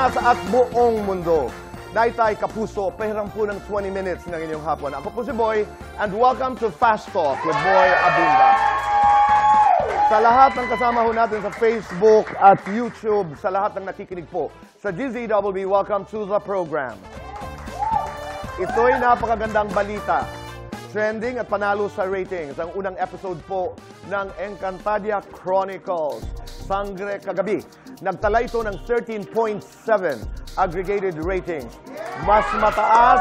Pilipinas at buong mundo. Naitay Kapuso, pahirang po ng 20 minutes ng inyong hapon. Ako po si Boy, and welcome to Fast Talk with Boy Abunda. Sa lahat ng kasama ho natin sa Facebook at YouTube, sa lahat ng nakikinig po sa GZWB, welcome to the program. Ito'y napakagandang balita. Trending at panalo sa ratings ang unang episode po ng Encantadia Chronicles, Sangre Kagabi. Nagtala ito ng 13.7 aggregated ratings. Mas mataas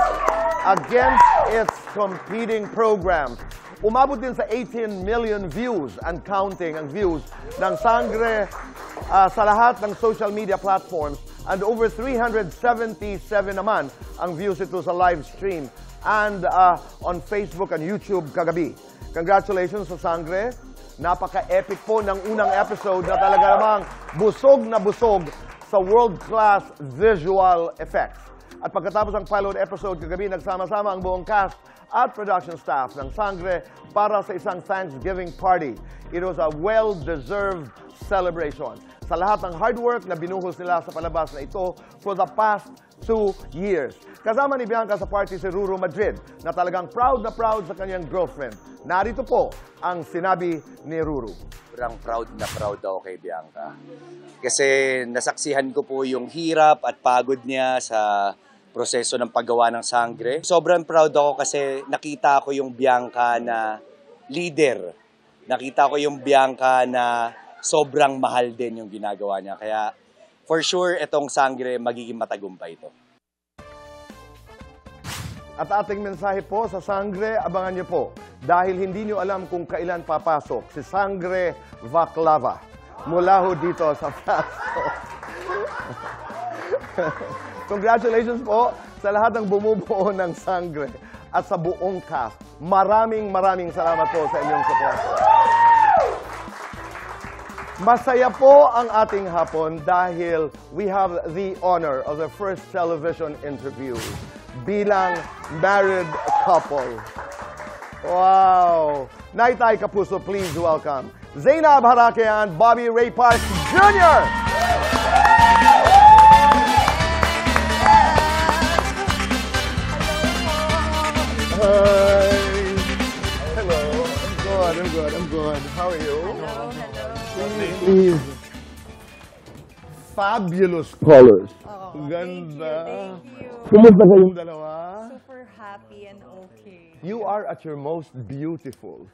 against its competing programs. Umabot din sa 18 million views and counting ang views ng Sangre sa lahat ng social media platforms, and over 377 naman ang views ito sa live stream and on Facebook and YouTube kagabi. Congratulations sa Sangre. Napaka-epic po ng unang episode na talaga namang busog na busog sa world-class visual effects. At pagkatapos ng pilot episode kagabi, nagsama-sama ang buong cast at production staff ng Sangre para sa isang Thanksgiving party. It was a well-deserved celebration. Sa lahat ng hard work na binuhos nila sa palabas na ito for the past 2 years. Kasama ni Bianca sa party si Ruru Madrid na talagang proud na proud sa kanyang girlfriend. Narito po ang sinabi ni Ruru. Sobrang proud na proud ako kay Bianca. Kasi nasaksihan ko po yung hirap at pagod niya sa proseso ng paggawa ng Sangre. Sobrang proud ako kasi nakita ko yung Bianca na leader. Nakita ko yung Bianca na sobrang mahal din yung ginagawa niya. Kaya for sure, itong Sangre magiging matagumpay ito. At ating mensahe po sa Sangre, abangan niyo po. Dahil hindi niyo alam kung kailan papasok si Sangre Vaclava. Mula ho dito sa Fast Talk. Congratulations po sa lahat ng bumubuo ng Sangre at sa buong cast. Maraming salamat po sa inyong support. Masaya po ang ating hapon dahil we have the honor of the first television interview bilang married couple. Wow! Naitay Kapuso, please welcome Zainab Harake and Bobby Ray Park Jr. Hi! Hello. I'm good. How are you? Please. Fabulous colors. Oh, Ganda. Thank you. Kumusta kayong dalawa? Super happy and okay. You are at your most beautiful.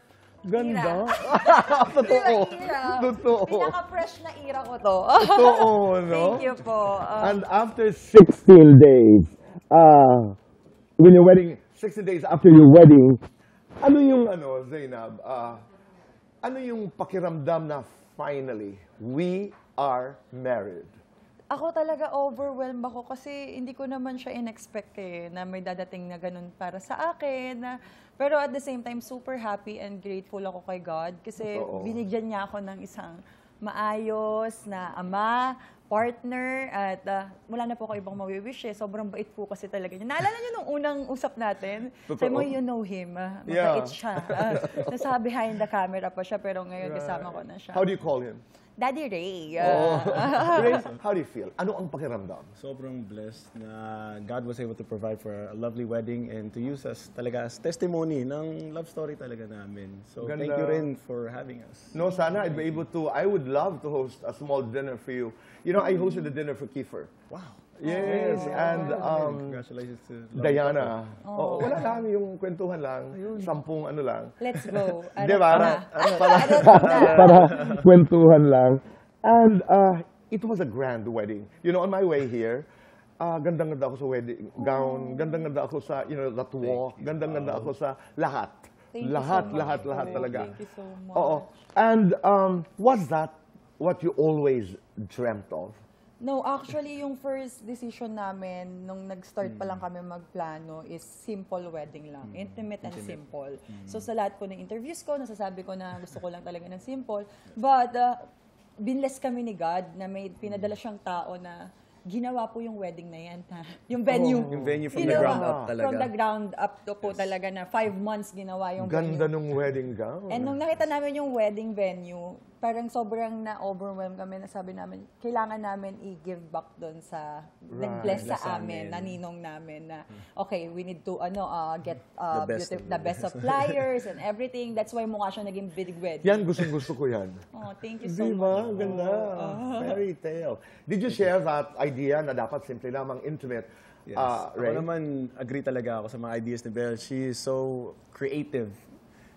Ganda. Ira. Totoo. Ira. Totoo. Pinaka-fresh na ira ko to. Totoo, no? Thank you po. And after 16 days, when your wedding, 16 days after your wedding, ano yung Zainab, ano yung pakiramdam na finally, we are married? Ako talaga overwhelmed ako kasi hindi ko naman siya in-expect na may dadating na ganun para sa akin. Pero at the same time, super happy and grateful ako kay God kasi binigyan niya ako ng isang maayos na ama, partner, at wala na po ako ibang mawiwish. Sobrang bait po kasi talaga niya. Naalala niyo nung unang usap natin? Sabi mo, you know him. Mabait siya. Nasa behind the camera pa siya, pero ngayon kasama ko na siya. How do you call him? Daddy Ray. Ray, how do you feel? Ano ang pakiramdam? Sobrang blessed na God was able to provide for a lovely wedding and to use us talaga as testimony ng love story talaga namin. So Ganda. thank you rin for having us. No, sana I'd be able to, I would love to host a small dinner for you. You know, I hosted a dinner for Kiefer. Wow. Yes, and Congratulations to Diana. Oo, wala lang, yung kwentuhan lang. 10 ano lang. Let's go. Di ba? Para Para kwentuhan lang. And it was a grand wedding. You know, on my way here, gandang-ganda ako sa wedding gown, gandang-ganda ako sa, you know, that walk, gandang-ganda ako sa lahat. Thank you Lahat, so much. lahat Oh, talaga. Thank you so much. Oo. And was that what you always dreamt of? No, actually, yung first decision namin nung nag-start pa lang kami magplano is simple wedding lang. Intimate and simple. So sa lahat po ng interviews ko, nasasabi ko na gusto ko lang talaga ng simple. But binless kami ni God na may pinadala siyang tao na ginawa po yung wedding na yan. Yung venue. Yung venue from the Ginawa. ground up talaga. From the ground up to po talaga na 5 months ginawa yung Ganda venue. nung wedding gown. And nung nakita namin yung wedding venue, parang sobrang na-overwhelm kami na sabi namin, kailangan namin i-give back doon sa nag-bless sa amin, na ninong namin na, okay, we need to get the best suppliers and everything. That's why mukha siya naging big wedding. Yan, gusto ko yan. Oh, thank you so Di much. ba? Ang ganda. Fairy tale. Did you share that idea na dapat simple lamang intimate? Yes. Ray? Ako naman, agree talaga ako sa mga ideas ni Belle. She is so creative.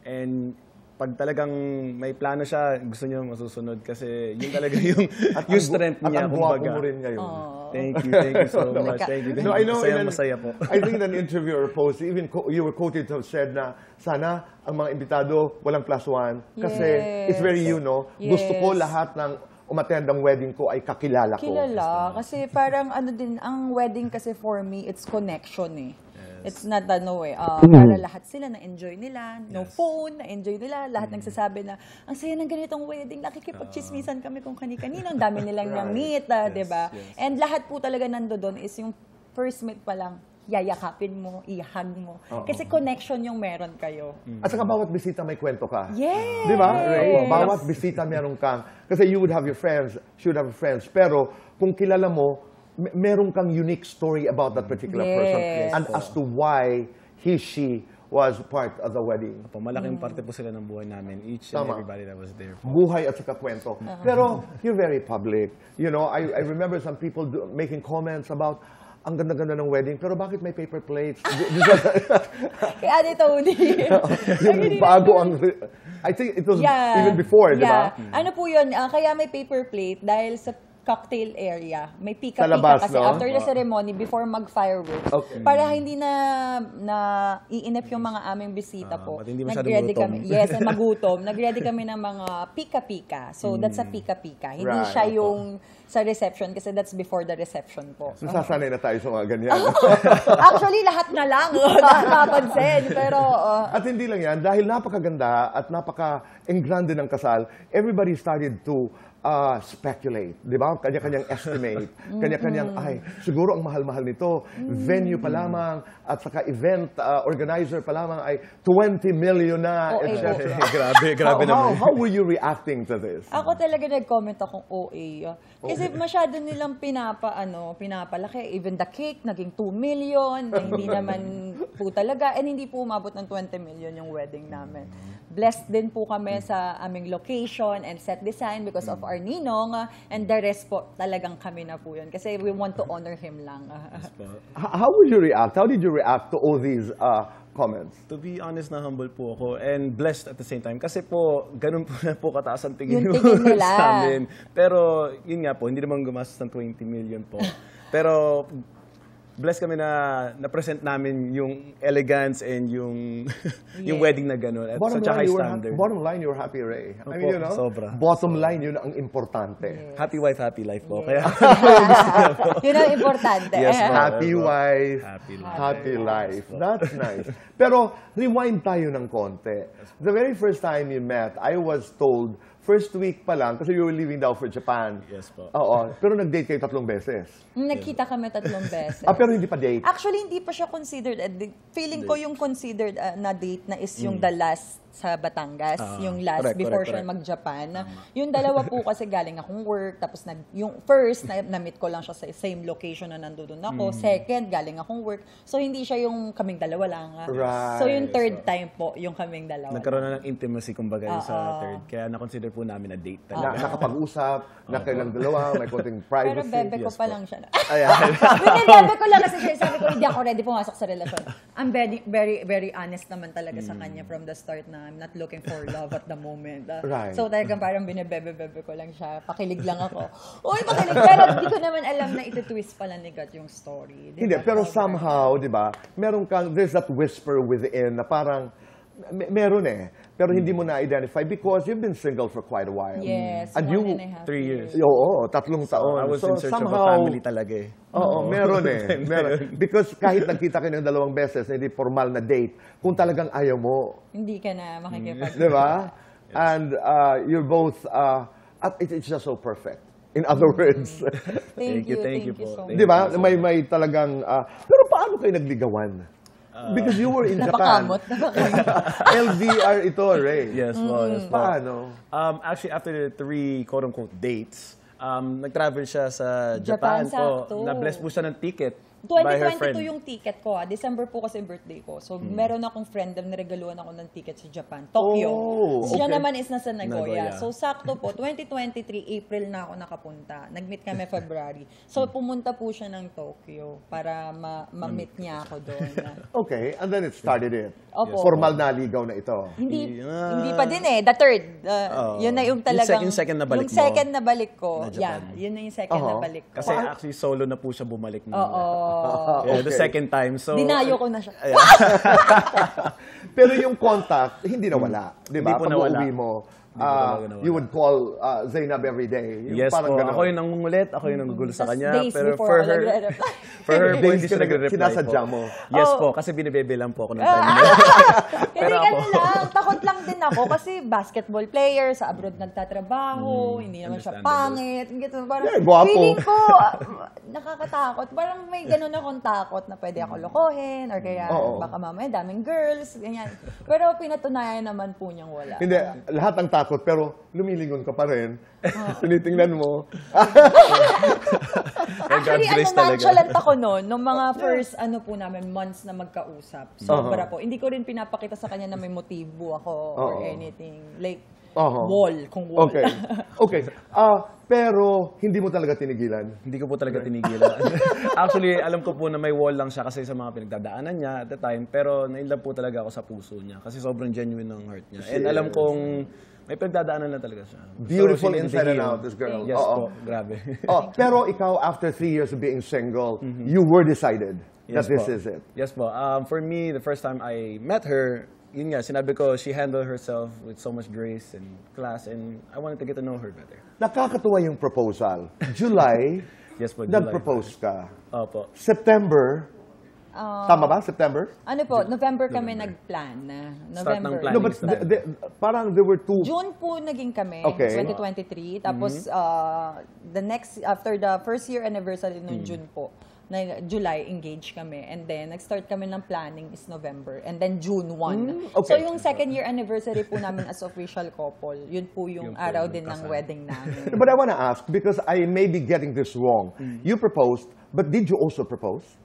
And pag talagang may plano siya, gusto niya masusunod kasi yun talaga yung strength niya. At ang gwapo kumbaga. mo rin ngayon. Thank you so much. Thank you. No, I know Masaya po. I think in an interview or post, even you were quoted to have said na sana ang mga imbitado walang +1 kasi it's very Gusto ko Yes. lahat ng umattend ang wedding ko ay kakilala ko. Kilala. Kasi parang ang wedding kasi for me, it's connection eh. It's not para lahat sila na-enjoy nila, no phone, na-enjoy nila, lahat nagsasabi na, ang saya ng ganitong wedding, nakikipag-chismisan kami kung kani-kanino, ang dami nilang na-meet, diba? And lahat po talaga nando doon is yung first meet pa lang, yayakapin mo, i-hug mo. Kasi connection yung meron kayo. At saka bawat bisita may kwento ka. Yes! Di ba? Ray? Bawat bisita meron kang, kasi you would have your friends, she would have friends, pero kung kilala mo, meron kang unique story about that particular person Yes. and as to why she was part of the wedding. Malaking parte po sila ng buhay namin. Each and everybody that was there. Buhay at saka kwento. Pero you're very public. You know, I remember some people making comments about ang ganda-ganda ng wedding, pero bakit may paper plates? Kaya Ate Tony. Yung bago ang... I think it was even before, di ba? Ano po yun, kaya may paper plate dahil sa cocktail area. May Sa pika-pika labas, kasi no? after the ceremony, before mag-fireworks. Okay. Para hindi na iinip yung mga aming bisita po. At hindi masyadong Nag-ready gutom. kami. Yes, and magutom. Nag-ready kami ng mga pika-pika. So, that's a pika-pika. Hindi Right. siya yung sa reception kasi that's before the reception po. Nasasanay na tayo sa mga ganyan. Actually, lahat na lang. Napansin. Pero, At hindi lang yan, dahil napakaganda at napaka-engrande ng kasal, everybody started to speculate, di ba? Kanya-kanyang estimate, kanya-kanyang, ay, siguro ang mahal-mahal nito, venue pa lamang, at saka event organizer pa lamang ay 20 million na, etc. Grabe naman. How were you reacting to this? ako talaga nag-comment akong OA. Kasi masyado nilang pinapalaki. Even the cake, naging 2 million, na hindi naman po talaga. And hindi po umabot ng 20 million yung wedding namin. Blessed din po kami sa aming location and set design because of our ninong. And the rest po, talagang kami na po yun. Kasi we want to honor him lang. How would you react? How did you react to all these comments? To be honest, na humble po ako and blessed at the same time. Kasi po, ganun po na po kataas ang tingin Yung tingin nila. sa amin. Pero, yun nga po, hindi naman gumastos ng 20 million po. Pero, blessed kami na na-present namin yung elegance and yung yung wedding na gano'n. At Bottom such a line, high you were standard. bottom line, you're happy, Ray. I mean, you know, sobra. bottom line, yun ang importante. Happy wife, happy life po. Kaya, Yun ang importante. Yes, ma'am. Happy wife, Happy life. happy life. That's nice. Pero rewind tayo ng konti. The very first time you met, I was told, first week pa lang, kasi you were leaving daw for Japan. Yes po. Oo. Pero nag-date kayo 3 beses. Nagkita kami 3 beses. Pero hindi pa date. Actually, hindi pa siya considered. Feeling ko yung considered na date na is yung the last sa Batangas. Yung last correct, before correct, siya mag-Japan. Yung dalawa po kasi galing akong work. Tapos yung first, na-meet ko lang siya sa same location na nandoon ako. Second, galing akong work. So, hindi siya yung kaming dalawa lang. Right. So, yung third time po, yung kaming dalawa. nagkaroon na ng intimacy, kumbaga, yung sa third. Kaya na-consider po namin na date talaga. Nakapag-usap, na kailang dalawa, may konting Pero privacy. bebe ko pa lang siya. Ayan. Binibebe ko lang kasi siya. Sabi ko, hindi ako ready pumasok sa relasyon. I'm very, very, very honest naman talaga sa kanya from the start na I'm not looking for love at the moment. Right. So talagang parang binibebe-bebe ko lang siya. Pakilig lang ako. Uy, pakilig. Pero di ko naman alam na ito-twist pala ni God yung story. Di Hindi, ba? pero somehow, di ba, meron kang, there's that whisper within na parang, meron eh. Pero hindi mo na-identify because you've been single for quite a while. Yes, And 1.5 3 years. Oo, 3 taon. I was in search of a somehow, family talaga eh. Oo, meron eh. Meron. Because kahit nagkita kayo ng 2 beses na hindi formal na date, kung talagang ayaw mo, Hindi ka na makikipag... di ba? And you're both, it's just so perfect. In other words. Thank you Thank you po. so Thank much. Di ba? May talagang, pero paano kayo nagligawan? Because you were in Japan. Napakamot. LDR ito, Ray. Yes po, yes po. Paano? Actually, after the 3 quote-unquote dates, nag-travel siya sa Japan, po. sakto. Na-bless po siya ng ticket by her friend. 2022 yung ticket ko. December po kasi birthday ko. So, meron akong friend na niregaluhan ako ng ticket sa Japan. Tokyo. Oh, Siya okay. naman is nasa Nagoya. Nagoya. So, sakto po. 2023, April na ako nakapunta. Nag-meet kami February. So, pumunta po siya ng Tokyo para ma-meet niya ako doon. Okay, and then it started it. Opo. Formal na ligaw na ito. Hindi pa din eh. The third. Yun na yung talagang... Yung second na balik yung mo. second na balik ko. Na Japan. Yeah, yun na yung second na balik ko. Kasi actually, solo na po siya bumalik. Oo. The second time. So, Dinayo ko na siya. Pero yung contact, hindi nawala. Di ba? Hindi po Pag nawala. uuwi mo, talaga nawala. you would call Zainab every day. Yung Yes parang po. ganun. Ako yung nangungulit, ako yung nanggugulo sa Tas kanya. days Pero before for ako her, nagre-reply. for her po, Days hindi ka siya nagre-reply sinasadya po. mo. Yes Oh. po, kasi binibebe lang po ako ng time niya. Hindi ano lang, takot lang din ako kasi basketball player, sa abroad nagtatrabaho, hindi naman siya pangit. Ganito, parang Yeah, gwapo. feeling ko, nakakatakot. Parang may ganun akong takot na pwede ako lokohin or kaya Oo. baka mamaya daming girls, ganyan. Pero pinatunayan naman po niyang wala. Hindi, lahat ng takot, pero lumilingon ka pa rin. Tinitingnan mo. Actually, God's grace talaga. nonchalant ako noon, nung mga first, months na magkausap. Sobra po. Hindi ko rin pinapakita sa kanya na may motibo ako or anything. Like, wall, kung wall. Okay. Okay. Pero, hindi mo talaga tinigilan. Hindi ko po talaga tinigilan. Actually, alam ko po na may wall lang siya kasi sa mga pinagdadaanan niya at the time. Pero nainlove po talaga ako sa puso niya kasi sobrang genuine ng heart niya. And alam kong may pinagdadaanan lang talaga siya. Beautiful So, she inside and needed to out, this girl. heal. Yes Oo. po, grabe. Pero ikaw, after 3 years of being single, you were decided that this po. is it. Yes po. For me, the first time I met her, yun nga, sinabi ko, she handled herself with so much grace and class, and I wanted to get to know her better. Nakakatuwa yung proposal. July, Yes po, July. nag-propose ka. Opo. September, tama ba? September? Ano po, November kami nag-plan na. Start ng November. planning. No, but parang there were two. June po naging kami, Okay. 2023. Tapos, after the first year anniversary noong June po, na July, engaged kami. And then, nag-start kami ng planning is November. And then, June 1. okay. So, yung second year anniversary po namin as official couple, yun po yung araw din ng wedding namin. But I want to ask, because I may be getting this wrong. You proposed, but did you also propose?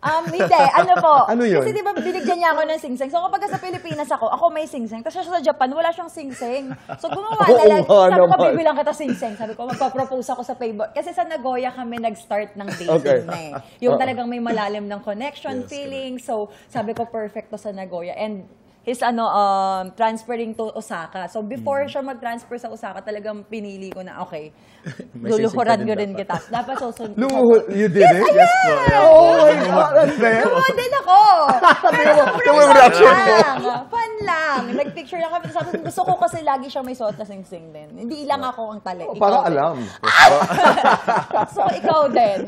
Hindi. Ano po? Ano yun? Kasi di ba binigyan niya ako ng singsing. So kapag sa Pilipinas ako may singsing. Tapos siya sa Japan, wala siyang singsing. So gumawa na lang. Oo nga Sabi ko, naman. bibilang kita singsing. Sabi ko, magpa-propose ako sa Playboy. Kasi sa Nagoya kami nag-start ng dating Okay. na eh. Yung talagang may malalim ng connection, feeling. So sabi ko, perfect to sa Nagoya. And he's transferring to Osaka. So before siya mag-transfer sa Osaka, talagang pinili ko na, okay, May luluhuran singsing ko ka rin din kita. Dapat susunod. You did it? Yes, po. Oh my God, unfair. Lumuhod din ako. Ito yung reaction mo. Fun lang. Nag-picture lang kami. Sabi ko, gusto ko kasi lagi siyang may suot na sing-sing din. Hindi lang ako ang tali. Ikaw Para din. alam. So, ikaw din.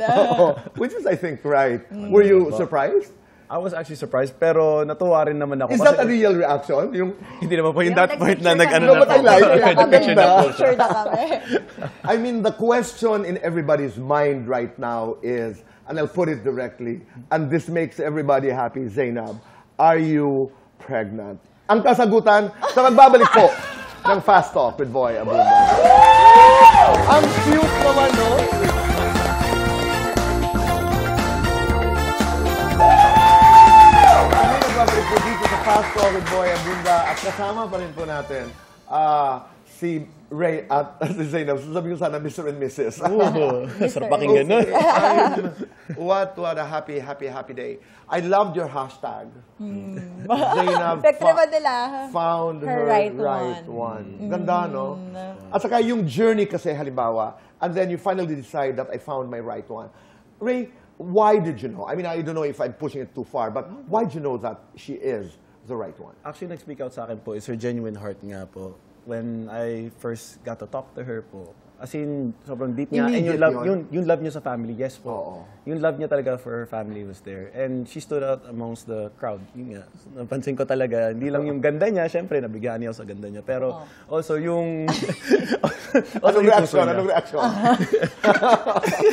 Which is, I think, right. Were you surprised? I was actually surprised, pero natuwa rin naman ako. Is that a real reaction? Yung, Hindi naman po yung Yung that point na nag-picture nag-ano No, but kami. I like it. Nag-picture Ganda. Nag-picture na kami. I mean, the question in everybody's mind right now is, and I'll put it directly, and this makes everybody happy, Zainab, are you pregnant? Ang kasagutan sa magbabalik po ng Fast Talk with Boy Abunda. Ang cute naman, no? Kami nagbabalik po dito sa Fast Talk with Boy Abunda at kasama pa rin po natin si Ray at si Zainab. Sabi ko sana Mr. and Mrs. Sarap pakinggan nun. What a happy day. I loved your hashtag. Zainab Effect naman nila. found her Her right right one. Ganda, no? At saka yung journey kasi, halimbawa, and then you finally decide that I found my right one. Ray, why did you know? I mean, I don't know if I'm pushing it too far, but why did you know that she is the right one? Actually, nag-speak out sa akin po is her genuine heart nga po. When I first got to talk to her po, As in, sobrang deep niya. And yung Immediate love, yung love niya sa family, yes po. Oo. Yung love niya talaga for her family was there. And she stood out amongst the crowd. Yun nga, napansin ko talaga, hindi lang yung ganda niya, syempre, nabigyan niya ako sa ganda niya. Pero also yung... Anong yung reaction? puso niya. Anong reaction?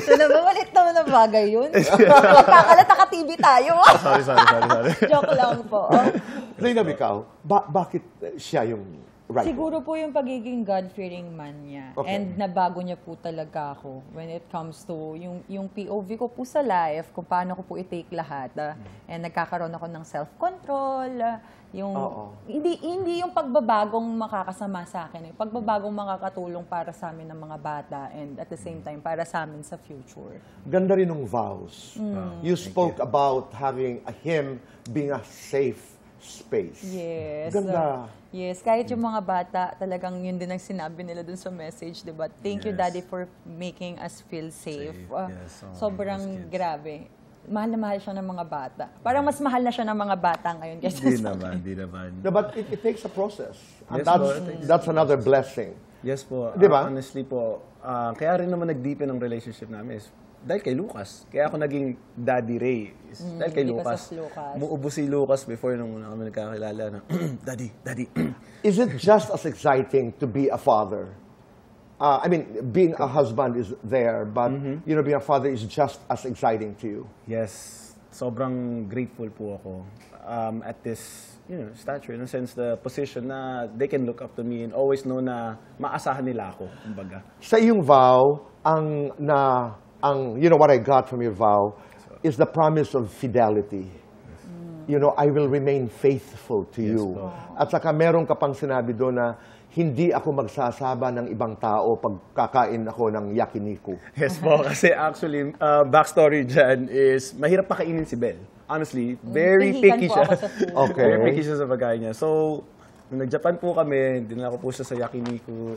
So, mamalit naman na bagay yun. Magkakalata ka TV tayo. Sorry. Joke lang po. Zainab, ikaw, bakit siya yung right? Siguro po yung pagiging God-fearing man niya. Okay. And nabago niya po talaga ako when it comes to yung POV ko po sa life, kung paano ko po i-take lahat. And nagkakaroon ako ng self-control. Hindi yung pagbabagong makakasama sa akin. Yung pagbabagong makakatulong para sa amin ng mga bata and at the same time para sa amin sa future. Ganda rin ng vows. You spoke about having him being a safe space. Yes. Ganda. Yes, kahit yung mga bata, talagang yun din ang sinabi nila dun sa message, diba? Thank you, Daddy, for making us feel safe. Yes, Sobrang grabe. Mahal na mahal siya ng mga bata. Parang mas mahal na siya ng mga bata ngayon. Di naman. No, but it takes a process. And Yes, po, it that's another blessing. Yes po. Di ba? Honestly po, kaya rin naman nag-deepen ang relationship namin is dahil kay Lucas. Kaya ako naging Daddy Ray. Dahil kay because Lucas. of Lucas. Umuubo si Lucas before nung una kami nagkakilala na, Daddy. Is it just as exciting to be a father? I mean, being a husband is there, but being a father is just as exciting to you. Yes. Sobrang grateful po ako at this stature. In a sense, the position na they can look up to me and always know na maasahan nila ako, kumbaga. Sa iyong vow, what I got from your vow is the promise of fidelity. I will remain faithful to you. po. At saka meron ka pang sinabi doon na hindi ako magsasaba ng ibang tao pag kakain ako ng yakiniku. Yes po, kasi actually, backstory dyan is mahirap pakainin si Belle. Honestly, very Pihikan picky po siya. ako sa food. Okay. Very picky siya sa pagkain niya. So, nung nag-Japan po kami, dinala ko po siya sa Yakiniku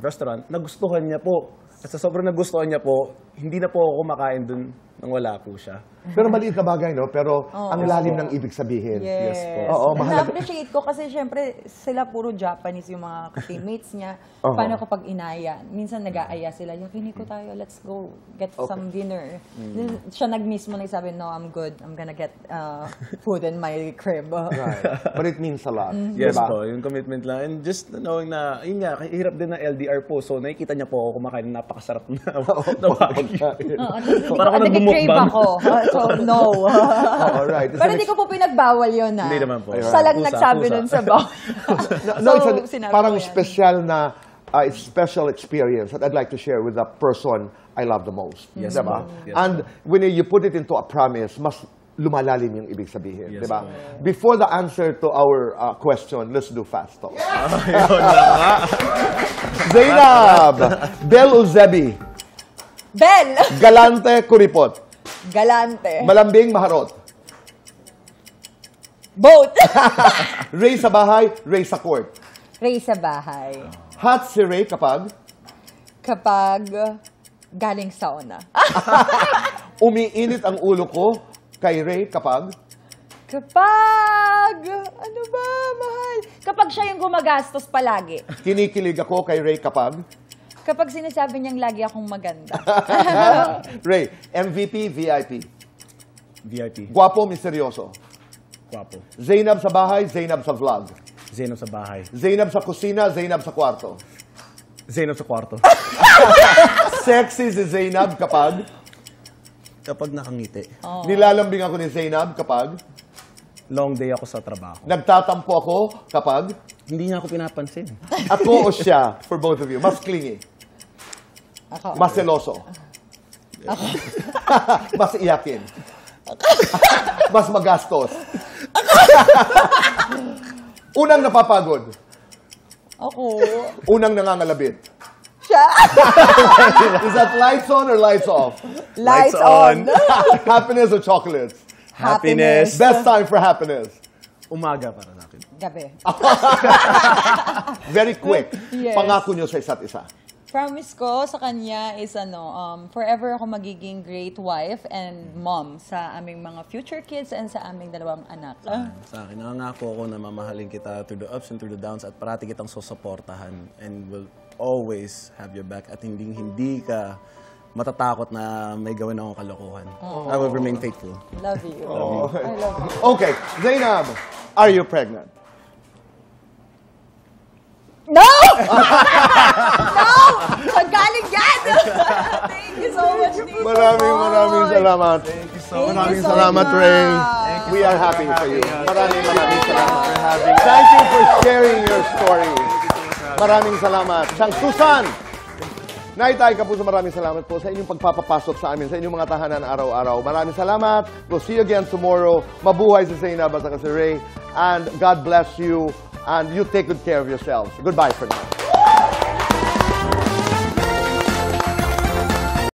restaurant, nagustuhan niya po. At sa sobrang nagustuhan niya po, hindi na po ako kumakain dun nang wala po siya. Pero maliit na bagay, no? Pero ang lalim ng ibig sabihin. Yes. po. Oo, mahalaga. Na-appreciate ko kasi syempre sila puro Japanese yung mga teammates niya. Paano kapag inaya? Minsan nag-aaya sila, yakiniko tayo, let's go get some dinner. Then, siya mismo nagsabi, no, I'm good. I'm gonna get food in my crib. Right. But it means a lot. Yes diba? po, yung commitment lang. And just knowing na, yun nga, hirap din ng LDR po. So, nakikita niya po ako kumakain ng napakasarap na wagyu. Parang ako Nag-crave nagbumukbang. ako. So, no. Alright. Pero hindi ko po pinagbawal yun, ha? Hindi naman po. Siya lang Pusa, nagsabi pusa. nun sa bawal. It's sinabi parang ko yan. special experience that I'd like to share with the person I love the most. Yes, diba? po. Yes, And when you put it into a promise, mas lumalalim yung ibig sabihin. Yes, diba? po. Before the answer to our question, let's do fast talk. Ayun na nga. Zainab, Belle Uzebi, Bel! Galante Kuripot, Galante. Malambing Maharot, Boat. Ray sa bahay, Ray sa court. Ray sa bahay. Hot si Ray kapag Kapag galing sauna. umiinit ang ulo ko kay Ray kapag Kapag, ano ba, mahal? Kapag siya yung gumagastos palagi. kinikilig ako kay Ray kapag Kapag sinasabi niyang lagi akong maganda. Ray, MVP, VIP. VIP. Guwapo, misteryoso. Kwapo. Zainab sa bahay, Zainab sa vlog. Zeno sa bahay. Zainab sa kusina, Zainab sa kwarto. Zeno sa kwarto. Sexy si Zainab kapag Kapag nakangiti. nilalambing ako ni Zainab kapag Long day ako sa trabaho. nagtatampo ako kapag Hindi niya ako pinapansin. ako o siya, for both of you, mas clingy, Ako. mas seloso, mas iyakin, mas magastos, unang napapagod, Ako. unang nangangalabit. Siya. Is that lights on or lights off? Lights Lights on. Happiness or chocolates? Happiness. Best time for happiness. Umaga para sa akin. Gabi. Very quick. Yes. Pangako nyo sa isa't isa. Promise ko sa kanya is forever ako magiging great wife and mom sa aming mga future kids and sa aming dalawang anak. Sa akin, nangangako ako na mamahalin kita through the ups and through the downs at parati kitang susuportahan and will always have your back at hindi ka matatakot na may gawin akong kalokohan. I will remain faithful. Love you. I love you. Okay, Zainab, are you pregnant? No! No! Magaling yan! Thank you so much, Tito. Maraming salamat. Thank you so Thank much. Maraming you so salamat, much. Ray. We are happy for you. Maraming salamat for having. Thank you for sharing your story. Maraming salamat. Sang Susan! Naitay Kapuso, maraming salamat po sa inyong pagpapapasok sa amin, sa inyong mga tahanan araw-araw. Maraming salamat. We'll see you again tomorrow. Mabuhay si Zainab at si Ray. And God bless you. And you take good care of yourselves. Goodbye for now.